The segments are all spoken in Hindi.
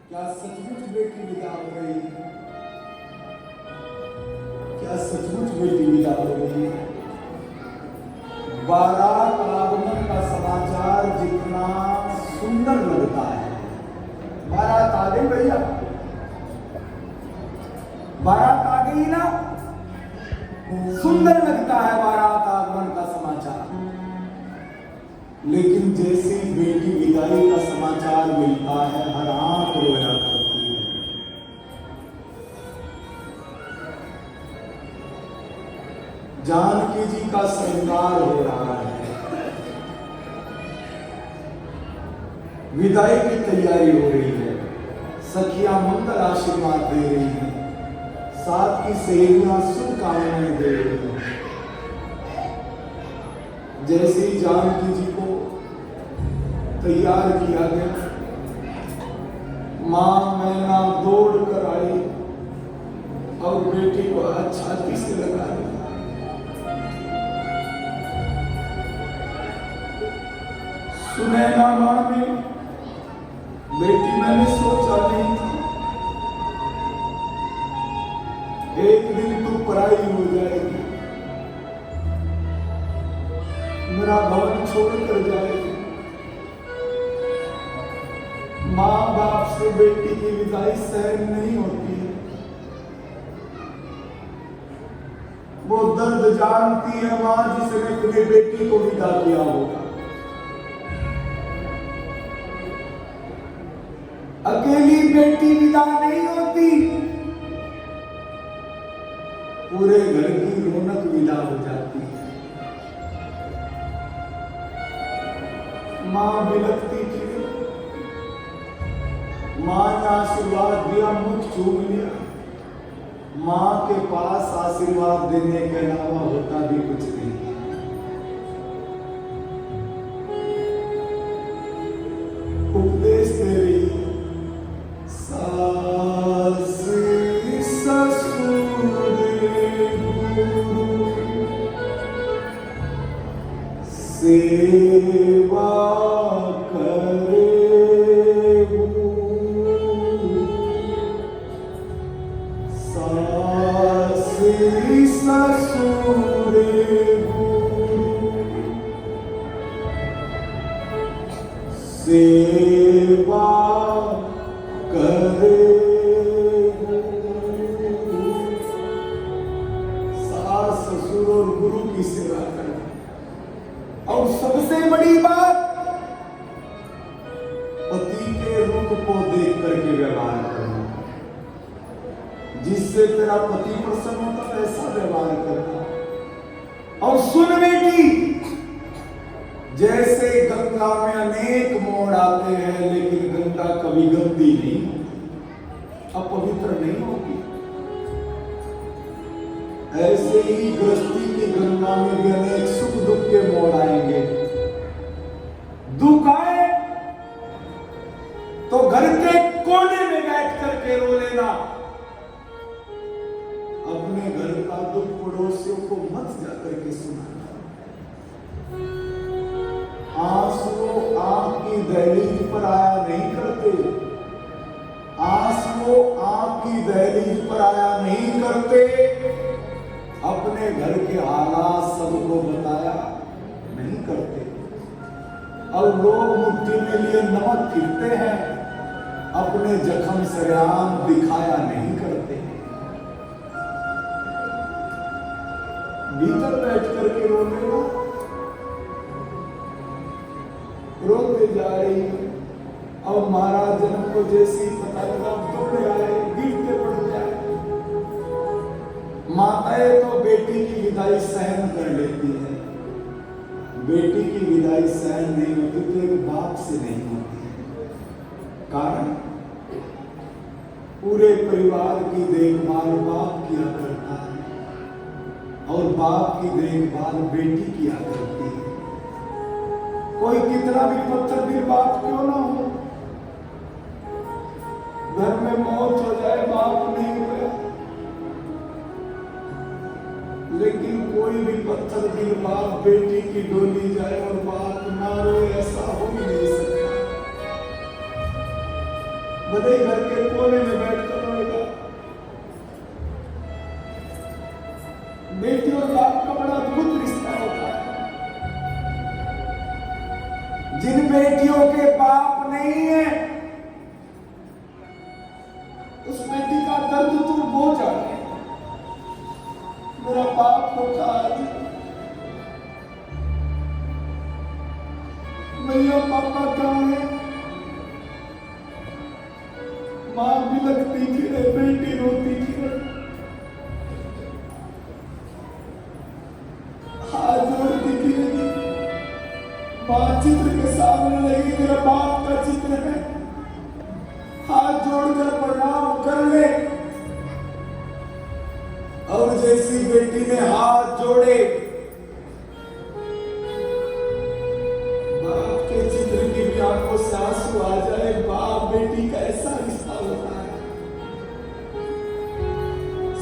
क्या सचमुच बेटी विदा हो गई? क्या सचमुच बेटी विदा हो गई? बारात आगमन का समाचार जितना सुंदर लगता है, बारात आ गई भैया, बारात आ गई ना, सुंदर लगता है बारात आगमन का समाचार। लेकिन जैसे बेटी विदाई का समाचार मिलता है, हर आंख रोया करती है। जानकी जी का श्रृंगार हो रहा है, विदाई की तैयारी हो रही है, सखियां मंगल आशीर्वाद दे रही हैं, साथ की सहेलियां शुभकामनाएं दे रही हैं। जैसे ही जानकी जी को तैयार किया गया, मां मैना दौड़ कर आई और बेटी को छाती से लगा दिया। सुनैना मां में बेटी मैंने सोचा नहीं था, एक दिन तू पराई हो जाएगी, मेरा भवन छोड़कर जाएगी। मां बाप से बेटी की विदाई सहन नहीं होती है, वो दर्द जानती है मां जिसने अपनी बेटी को विदा किया होगा। अकेली बेटी विदा नहीं होती, पूरे घर की रौनक विदा हो जाती है। मां बिलखती थी, मां ने आशीर्वाद दिया, मुख चूम लिया। मां के पास आशीर्वाद देने के अलावा होता भी कुछ नहीं। उपदेश दे रही, सास ससुर गुरु सेवा करे, सास ससुर सेवा करे। सास ससुर और गुरु की सेवा करना, और सबसे बड़ी बात, पति के रुख को देख करके व्यवहार करना। जिससे तेरा पति प्रसन्न होता है ऐसा व्यवहार करना। और सुन बेटी, जैसे गंगा में अनेक मोड़ आते हैं, लेकिन गंगा कभी गंदी नहीं होती, अपवित्र नहीं होती। ऐसे ही गृहस्थी की गंगा में भी अनेक सुख दुख के मोड़ आएंगे। दुख आए तो घर के कोने में बैठ करके रो लेना। अपने घर का दुख पड़ोसियों को मत जाकर के सुनाना। आंसू आंख की दहलीज पर आया नहीं करते, आंसू आंख की दहलीज पर आया नहीं करते। अपने घर के हालात सबको बताया नहीं करते। और लोग मुट्ठी में लिए नमक फिरते हैं, अपने जख्म सरेआम दिखाया नहीं करते। भीतर बैठ करके रोने का, रोते जा रही है। और महाराज जन्म को जैसे ही पता लगा, दौड़े आए, गिरते पड़ जाए। माताएं तो बेटी की विदाई सहन कर लेती है, बेटी की विदाई सहन नहीं होती तो एक बाप से नहीं होती है। कारण पूरे परिवार की देखभाल बाप किया करता है, और बाप की देखभाल बेटी किया करती है। कोई कितना भी पत्थर दिल बाप क्यों ना हो, घर में मौत हो जाए बाप नहीं हुआ, लेकिन कोई भी पत्थर दिल बाप बेटी की डोली जाए और बाप ना रोए, ऐसा हो ही नहीं सकता। भले घर के कोने में बैठ कर रोएगा। बेटी और बाप का बड़ा अद्भुत रिश्ता होता है। जिन बेटियों के बाप नहीं है, उस बेटी का दर्द तो वो जाने। मेरा बाप होता आज भैया पापा कहाँ है? माँ भी लगती थी, बेटी रोती थी। हाथ जोड़ती थी, माँ चित्र के सामने लगी, मेरा बाप का चित्र है, हाथ जोड़कर प्रणाम कर ले। और जैसी बेटी ने हाथ जोड़े, बाप के चित्र की भी आंखों से आंसू आ जाए। बाप बेटी का ऐसा रिश्ता होता है।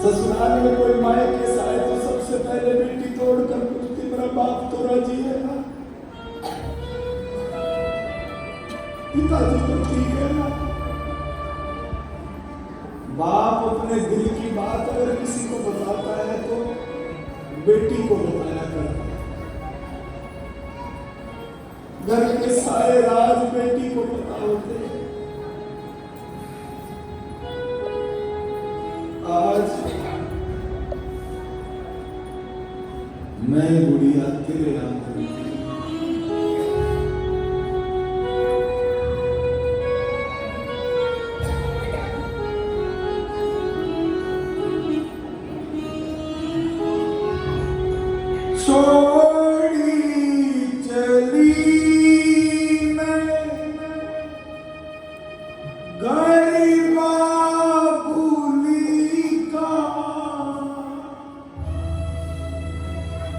ससुराल में कोई माए के साथ तो सबसे पहले बेटी तोड़कर पूछती, मेरा बाप तो राजी है ना? पिताजी तो ठीक है ना? बाप अपने दिल की बात अगर किसी को बताता है तो बेटी को बताया करता है। घर के सारे राज बेटी को पता होते हैं। आज मैं गुड़िया तेरे आंखों में छोड़ी चली मैं गरीबा भूली का,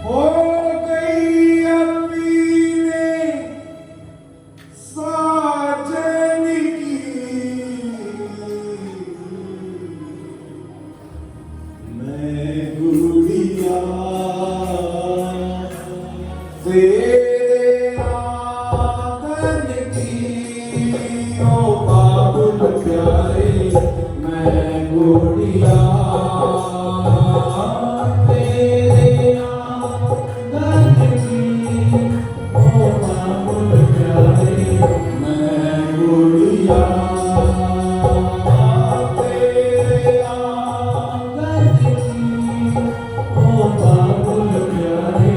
हो गई अपने साजन की, मैं गुड़िया तेरे आंगन की, ओ बाबुल प्यारे, मैं गुड़िया तेरे आंगन की, ओ बाबुल प्यारे, मैं गुड़िया तेरे आंगन की, ओ बाबुल प्यारे,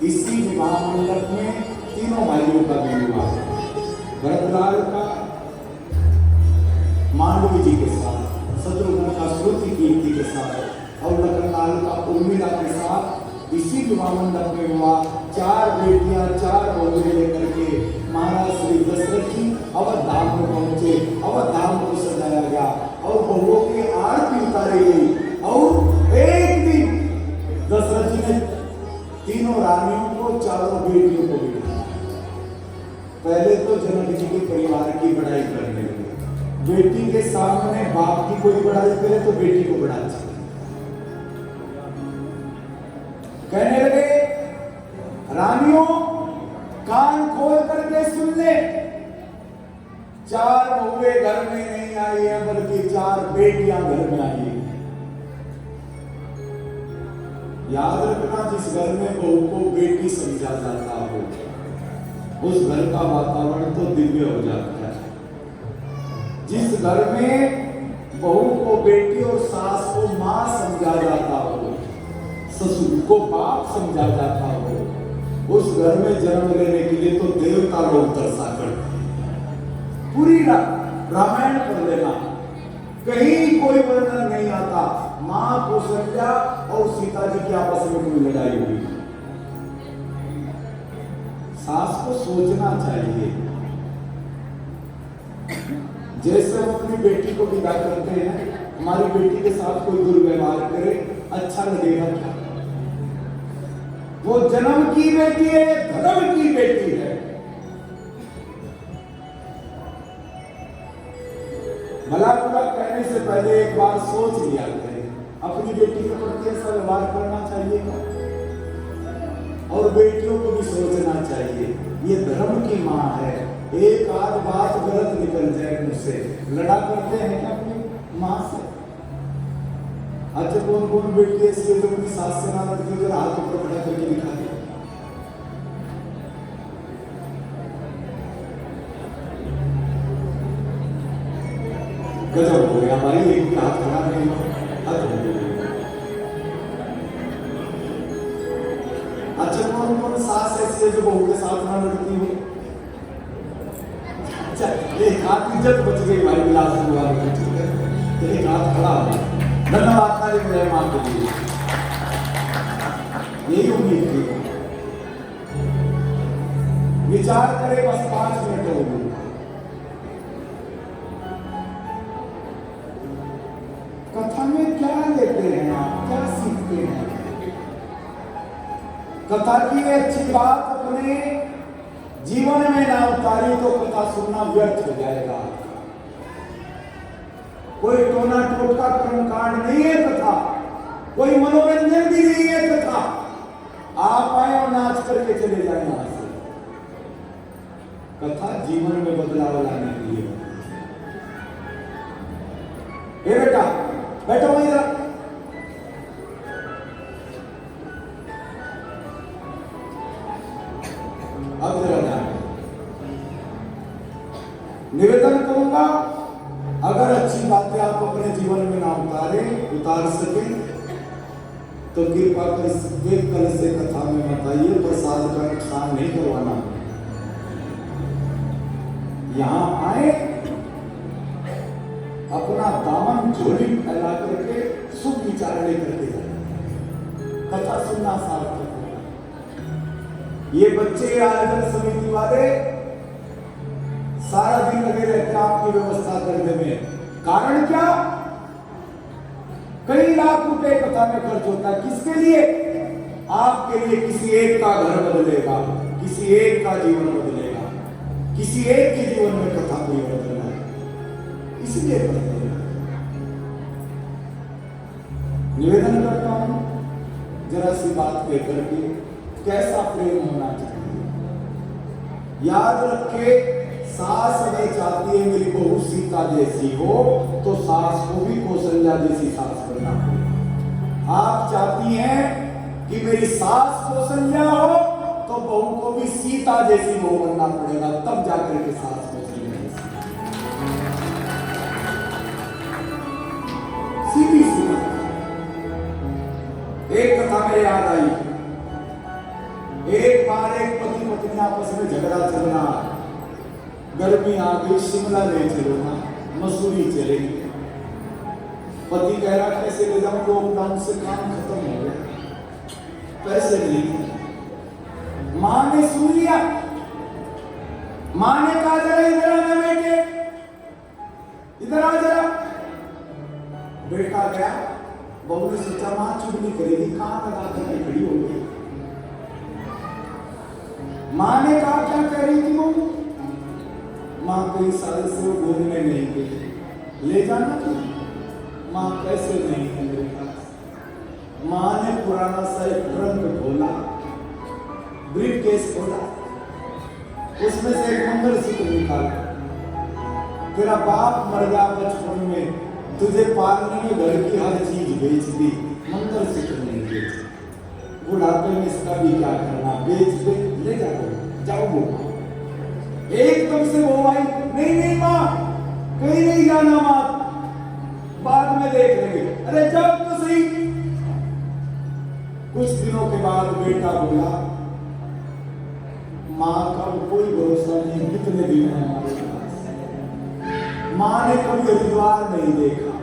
इसी विवाह मंडप में तीनों भाइयों का भी विवाह है। भरतलाल का मांडवी जी के साथ, शत्रुघ्न का श्रुति कीर्ति के साथ और लखनलाल का उर्मिला के साथ इसी विवाह मंडप में हुआ। 4 बेटियां 4 बहुएं लेकर के महाराज श्री दशरथ जी अवध धाम में पहुंचे। अवध धाम को सजाया गया और बहुओं की आरती उतारी गई। और एक दिन दशरथ जी ने तीनों रानियों को 4 बेटियों को बिठाया। पहले तो जनक जी के परिवार की बड़ाई करने लगे। बेटी के सामने बाप की कोई बड़ाई करे तो बेटी को बड़ा चाहिए। कहने लगे रानियों कान खोल करके सुन ले, 4 बहुएं घर में नहीं आई है बल्कि 4 बेटियां घर में आई है। याद रखना जिस घर में बहू को बेटी समझा जाता हो उस घर का वातावरण तो दिव्य हो जाता है। जिस घर में बहू को बेटी और सास को मां समझा जाता हो, ससुर को बाप समझा जाता हो, उस घर में जन्म लेने के लिए तो देवता लोग तरसा करते हैं। पूरी रामायण पढ़ लेना, कहीं कोई वर्णन नहीं आता मां कौशल्या और सीता जी की आपस में कोई लड़ाई हुई। सास को सोचना चाहिए। जैसे हम अपनी बेटी को विदा करते हैं, हमारी बेटी के साथ कोई दुर्व्यवहार करे, अच्छा लगेगा क्या? वो जन्म की बेटी है, धर्म की बेटी है। भला बुरा कहने से पहले एक बार सोच लिया करें, अपनी बेटी के प्रति ऐसा व्यवहार करना चाहिए और बेटियों को भी सोचना चाहिए ये धर्म की मां है। एक आध बात गलत निकल जाए मुझसे, लड़ा करते हैं क्या अपनी मां से? अच्छा कौन कौन बेटी ऐसी है जो अपनी सास से ना लड़ती है, हाथ ऊपर खड़ा करके दिखा दे। गजब हो गया भाई, एक भी हाथ खड़ा नहीं हो। अच्छा कौन कौन सास ऐसी है जो बहू के साथ ना लड़ती हो? अच्छा एक हाथ इज्जत बच गई भाई, गिलास हुआ एक हाथ खड़ा हो। धन्यवाद ताली बजाए मां के लिए, यही उम्मीद थी। विचार करें बस 5 मिनट होगी। कथा में क्या लेते हैं आप, क्या सीखते हैं? कथा की अच्छी बात अपने जीवन में ना उतारी तो कथा सुनना व्यर्थ हो जाएगा। कोई टोना टोटका कर्मकांड नहीं है कथा, कोई मनोरंजन भी नहीं है कथा। आप आए और नाच करके चले जाए यहां से। कथा जीवन में बदलाव लाने के लिए। बेटा बैठो वहीं जरा। अब जरा ध्यान, निवेदन करूंगा अगर अच्छी बातें आप अपने जीवन में ना उतार सके तो कृपा करके कल से कथा में मत आइए। प्रसाद का नुकसान नहीं करवाना। यहां आए अपना दामन झोली फैला करके सुख विचार लेकर के जाए। कथा सुनना सार्थक है। ये बच्चे आयोजन समिति वाले सारा दिन लगे रहते आपकी व्यवस्था करने में। कारण क्या? कई लाख रुपए कथा में खर्च होता है। किसके लिए? आपके लिए। किसी एक का घर बदलेगा, किसी एक का जीवन बदलेगा, किसी एक के जीवन में कथा को बदलना है, इसलिए निवेदन करता हूं जरा सी बात कहकर के कैसा प्रेम होना चाहिए। याद रखे, सास नहीं चाहती है मेरी बहू सीता जैसी हो तो सास को भी कौशल्या जैसी सास बनना पड़ेगा। आप चाहती हैं कि मेरी सास कौशल्या हो तो बहू को भी सीता जैसी बहू बनना पड़ेगा, तब जाकर के सास कौशल्या जैसी। सीधी सी एक कथा में याद आई। एक बार एक पति पत्नी आपस में झगड़ा चल रहा। गर्मी आ गई, शिमला ले चलो ना, मसूरी चलेंगे। पति कह रहा कैसे ले जाऊं, लॉकडाउन से काम खत्म हो गया। पैसे नहीं। मां ने सुन लिया, मां ने कहा जरा इधर आना बेटे, इधर आ जरा। बेटा गया, बहू ने सोचा मां चुगली करेगी, कहां लगा कर खड़ी हो गई। मां ने कहा क्या कह रही थी वो? मां कई साल से वो घूमने नहीं गई, ले जाना तू। मां पैसे नहीं है मेरे पास। मां ने पुराना सा एक ट्रंक खोला, ब्रीफ केस खोला, उसमें से एक मंगलसूत्र निकाला। तेरा बाप मर गया बचपन में, तुझे पालने में घर की हर चीज बेच दी, मंगलसूत्र नहीं बेच। बुढ़ापे में इसका भी क्या करना, बेच दे, ले जाओ वो। एकदम से वो आई, नहीं नहीं माँ, कहीं नहीं जाना माँ, बाद में देख लेंगे। अरे जाओ तो सही। कुछ दिनों के बाद बेटा बोला, माँ का कोई भरोसा नहीं, कितने दिन है हमारे पास। माँ ने कभी हरिद्वार नहीं देखा,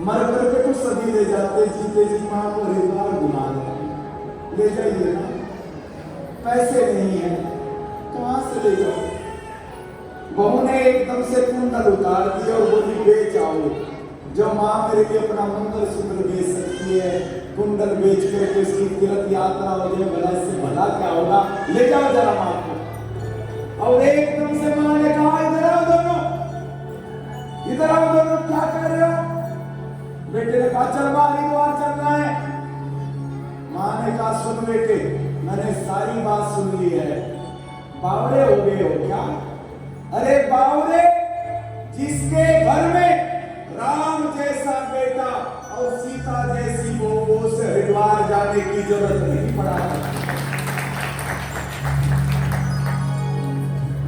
मर करके तो सभी ले जाते, जीते जी माँ को हरिद्वार घुमा ले जाइए ना। पैसे नहीं है, कहां से ले जाओ। बहू ने एकदम से कुंडल उतार दिया और बोली बेच आओ। जो माँ मेरे लिए अपना मंगलसूत्र बेच सकती है, कुंडल बेच कर इसकी तीर्थ यात्रा हो जाए, भला इससे भला क्या होगा, ले जाओ जरा माँ को। और एकदम से माँ ने कहा इधर आओ दोनों, इधर आओ दोनों, क्या कर रहे हो? बेटे ने कहा चल माँ हरिद्वार चलना है। माँ ने कहा सुन बेटे, मैंने सारी बात सुन ली है, बावड़े हो गए हो क्या? अरे बावड़े, जिसके घर में राम जैसा बेटा और सीता जैसी बहू से हरिद्वार जाने की जरूरत नहीं पड़ा।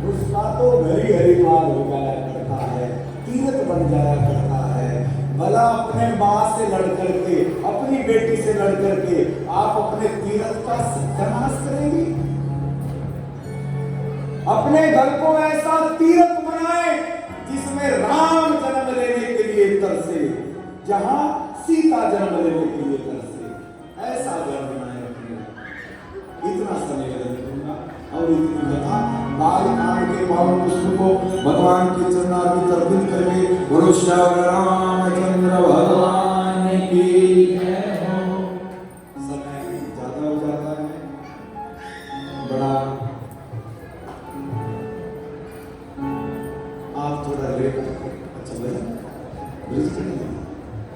उसका तो घर ही हरिद्वार हो जाया करता है, तीर्थ बन जाया करता है। भला अपने माँ से लड़ करके, अपनी बेटी से लड़ करके आप अपने तीर्थ का सत्यानाश करेंगे? अपने घर को ऐसा तीर्थ बनाए जिसमें राम जन्म लेने के लिए तरसे, जहां सीता जन्म लेने के लिए तरसे, ऐसा घर बनाए अपने। इतना समय दूंगा और इतनी कथा बालकांड के पावन पुष्प को भगवान के चरणारविंद अर्पित करके गुरु श्री रामचंद्र भगवान की जय हो। समय ज्यादा हो जाता है, बड़ा आप थोड़ा लेट। अच्छा भजन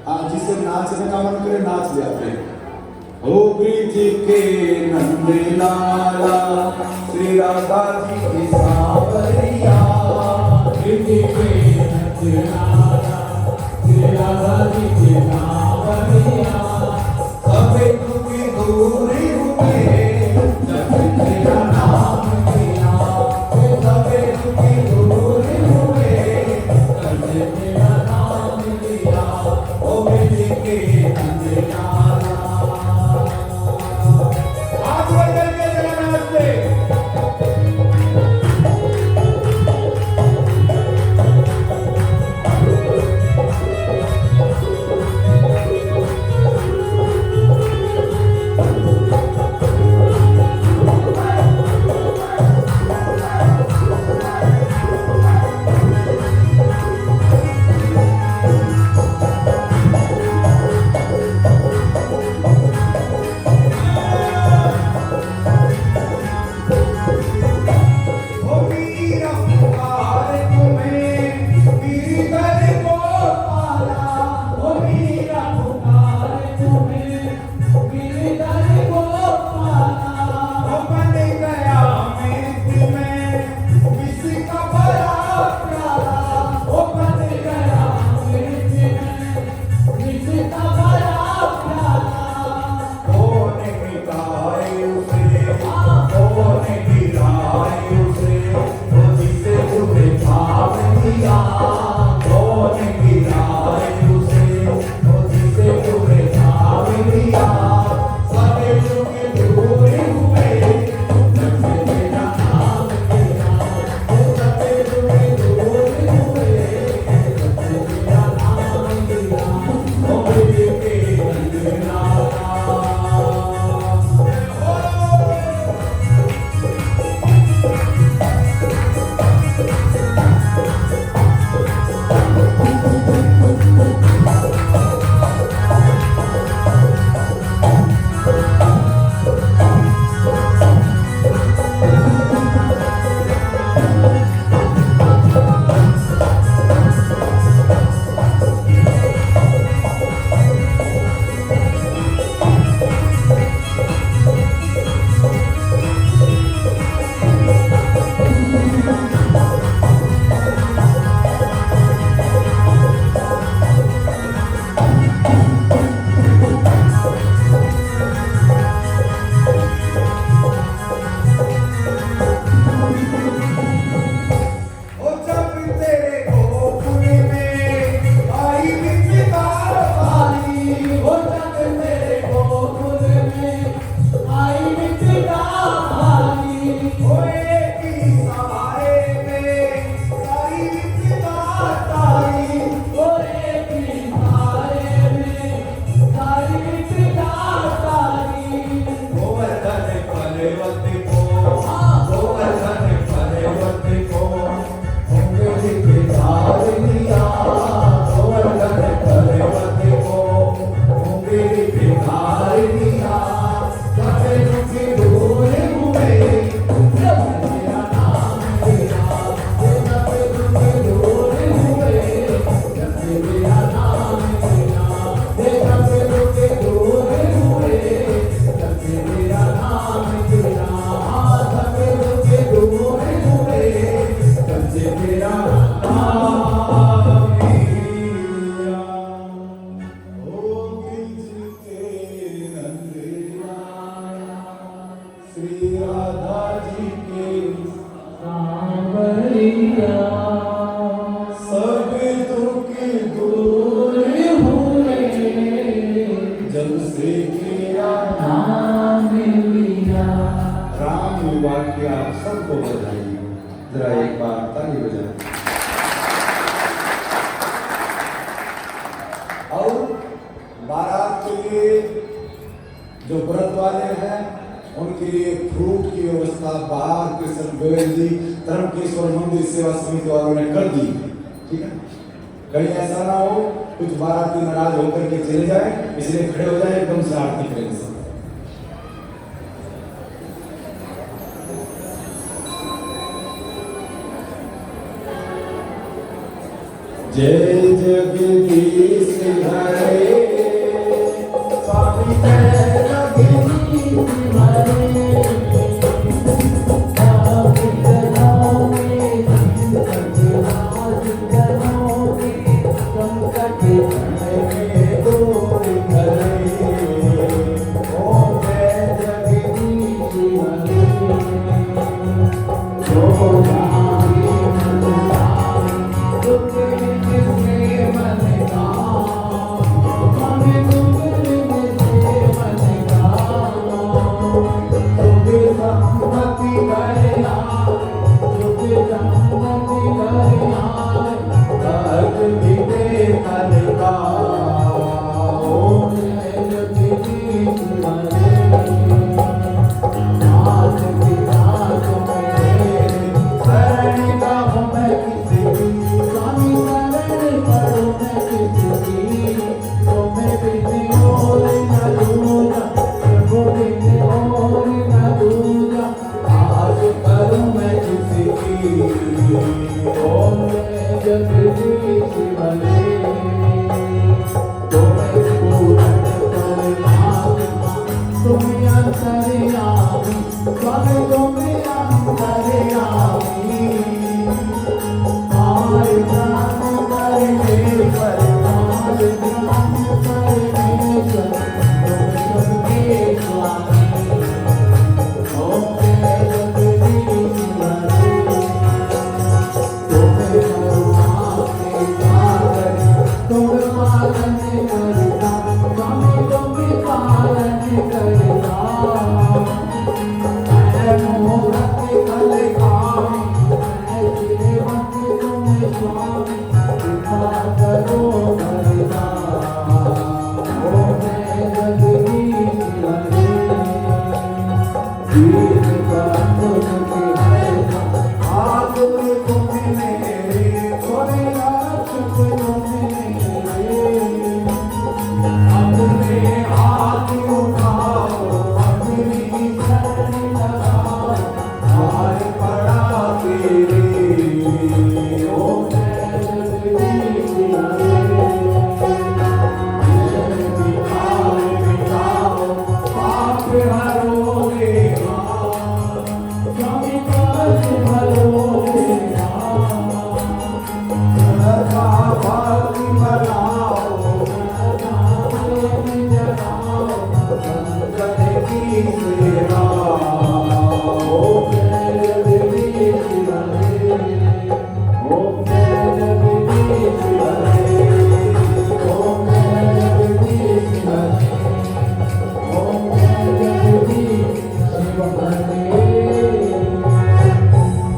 आप जिसे नाचने का मन करे नाच जाते हैं। ओ ब्रिज के नंद लाला, श्री राधा जी की सांवरिया, ब्रिज के नंद लाला, श्री राधा जी की सांवरिया, सबे दुखी दूरी हुए जब तेरा नाम लिया, सबे दुखी दूरी हुए जब तेरा नाम लिया। ओ ब्रिज के नंद लाला, हाथ बढ़ करके जरा नाचते। साहब बाहर, कृष्ण गोयल जी धर्मकेश्वर मंदिर सेवा समिति वालों ने कर दी, ठीक है। कहीं ऐसा ना हो कुछ बाराती नाराज होकर के चले जाए, इसलिए खड़े हो जाए, एकदम से आरती करें सब। जय जगदीश हरे स्वामी, जय जगदीश हरे